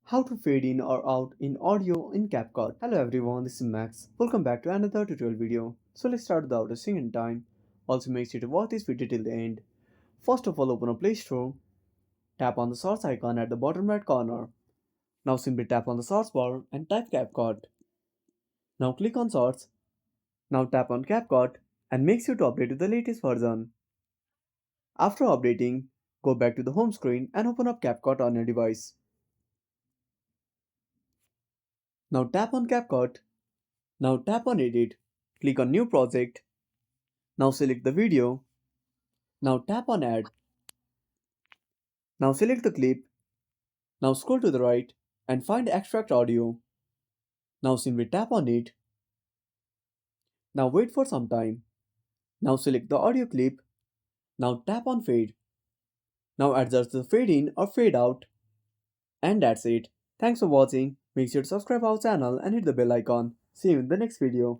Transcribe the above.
How to fade in or out in audio in CapCut. Hello everyone, this is Max. Welcome back to another tutorial video. So let's start without wasting any time. Also make sure to watch this video till the end. First of all, open up Play Store. Tap on the source icon at the bottom right corner. Now simply tap on the source bar and type CapCut. Now click on source. Now tap on CapCut and make sure to update to the latest version. After updating, go back to the home screen and open up CapCut on your device. Now tap on CapCut. Now tap on Edit. Click on New Project. Now select the video. Now tap on Add. Now select the clip. Now scroll to the right and find Extract Audio. Now simply tap on it. Now wait for some time. Now select the audio clip. Now tap on Fade. Now adjust the fade in or fade out. And that's it. Thanks for watching. Make sure to subscribe our channel and hit the bell icon. See you in the next video.